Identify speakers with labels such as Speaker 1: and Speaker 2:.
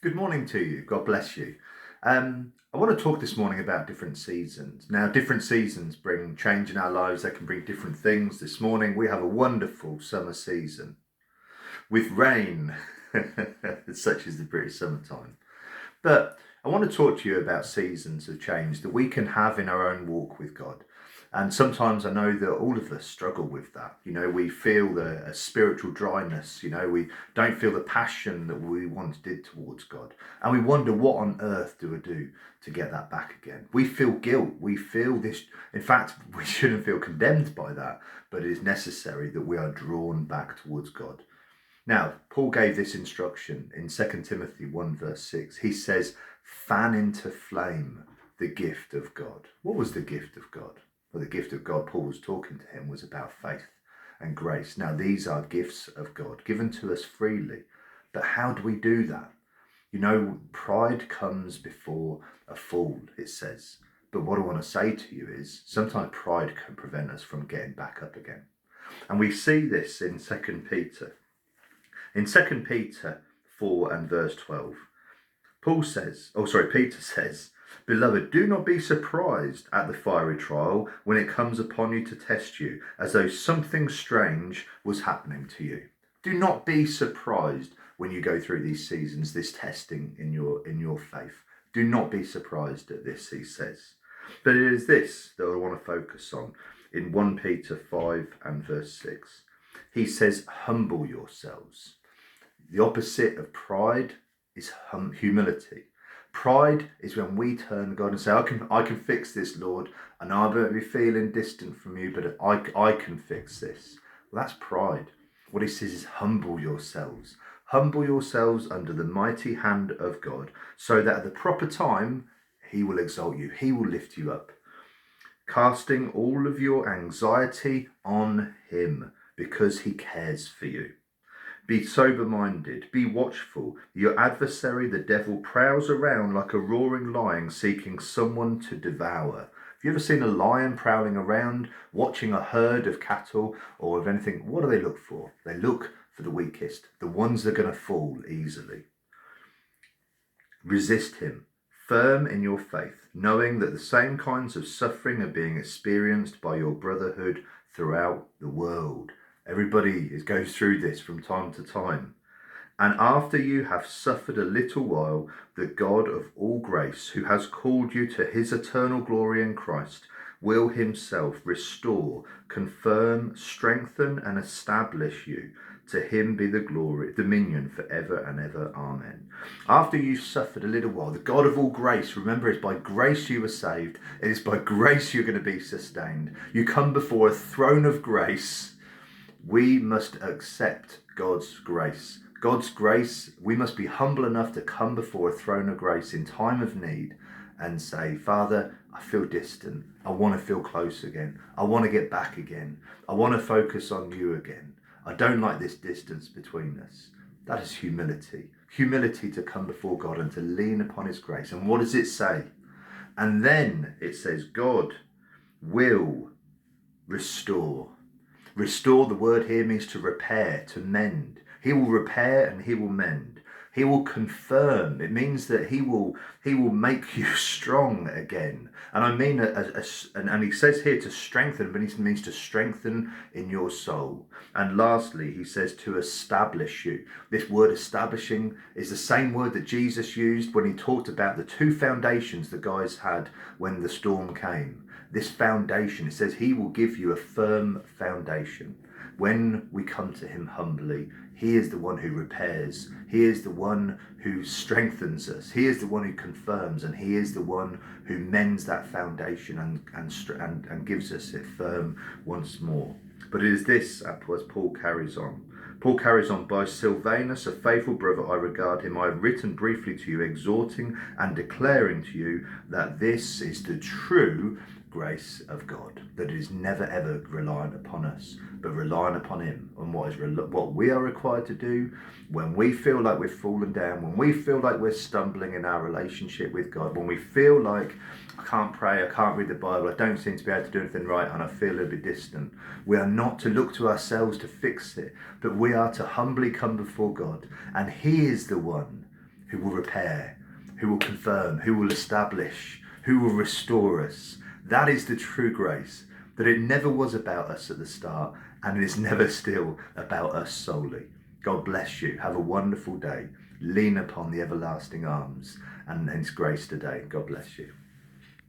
Speaker 1: Good morning to you. God bless you. I want to talk this morning about different seasons. Now, different seasons bring change in our lives. They can bring different things. This morning, we have a wonderful summer season with rain, such as the British summertime. But I want to talk to you about seasons of change that we can have in our own walk with God. And sometimes I know that all of us struggle with that. We feel a spiritual dryness. We don't feel the passion that we once did towards God. And we wonder, what on earth do I do to get that back again? We feel guilt. We feel this. In fact, we shouldn't feel condemned by that, but it is necessary that we are drawn back towards God. Now, Paul gave this instruction in 2 Timothy 1 verse 6. He says, fan into flame the gift of God. What was the gift of God? Well, the gift of God Paul was talking to him was about faith and grace. Now, these are gifts of God given to us freely. But how do we do that? Pride comes before a fall, it says. But what I want to say to you is sometimes pride can prevent us from getting back up again. And we see this in 2 Peter. In 2 Peter 4 and verse 12, Peter says, Beloved, do not be surprised at the fiery trial when it comes upon you to test you, as though something strange was happening to you. Do not be surprised when you go through these seasons, this testing in your faith. Do not be surprised at this, he says. But it is this that I want to focus on in 1 Peter 5 and verse 6. He says, humble yourselves. The opposite of pride is humility. Pride is when we turn to God and say, I can fix this, Lord, and I might be feeling distant from you, but I can fix this. Well, that's pride. What he says is humble yourselves. Humble yourselves under the mighty hand of God, so that at the proper time, he will exalt you. He will lift you up. Casting all of your anxiety on him, because he cares for you. Be sober-minded, be watchful. Your adversary, the devil, prowls around like a roaring lion seeking someone to devour. Have you ever seen a lion prowling around, watching a herd of cattle or of anything? What do they look for? They look for the weakest, the ones that are going to fall easily. Resist him, firm in your faith, knowing that the same kinds of suffering are being experienced by your brotherhood throughout the world. Everybody goes through this from time to time. And after you have suffered a little while, the God of all grace, who has called you to his eternal glory in Christ, will himself restore, confirm, strengthen, and establish you. To him be the glory, dominion forever and ever. Amen. After you've suffered a little while, the God of all grace, remember, it's by grace you were saved. It is by grace you're going to be sustained. You come before a throne of grace. We must accept God's grace. God's grace, we must be humble enough to come before a throne of grace in time of need and say, Father, I feel distant. I want to feel close again. I want to get back again. I want to focus on you again. I don't like this distance between us. That is humility. Humility to come before God and to lean upon his grace. And what does it say? And then it says, God will restore. Restore, the word here means to repair, to mend. He will repair and he will mend. He will confirm. It means that he will make you strong again. And I mean, and he says here to strengthen, but he means to strengthen in your soul. And lastly, he says to establish you. This word establishing is the same word that Jesus used when he talked about the two foundations the guys had when the storm came. This foundation, it says he will give you a firm foundation. When we come to him humbly, he is the one who repairs. He is the one who strengthens us. He is the one who confirms, and he is the one who mends that foundation and gives us it firm once more. But it is this, as Paul carries on. Paul carries on, by Silvanus, a faithful brother, I regard him. I have written briefly to you, exhorting and declaring to you that this is the true grace of God, that it is never ever reliant upon us, but reliant upon him, on what we are required to do when we feel like we've fallen down, when we feel like we're stumbling in our relationship with God, when we feel like I can't pray, I can't read the Bible, I don't seem to be able to do anything right, and I feel a little bit distant. We are not to look to ourselves to fix it, but we are to humbly come before God, and he is the one who will repair, who will confirm, who will establish, who will restore us. That is the true grace, that it never was about us at the start, and it is never still about us solely. God bless you. Have a wonderful day. Lean upon the everlasting arms and His grace today. God bless you.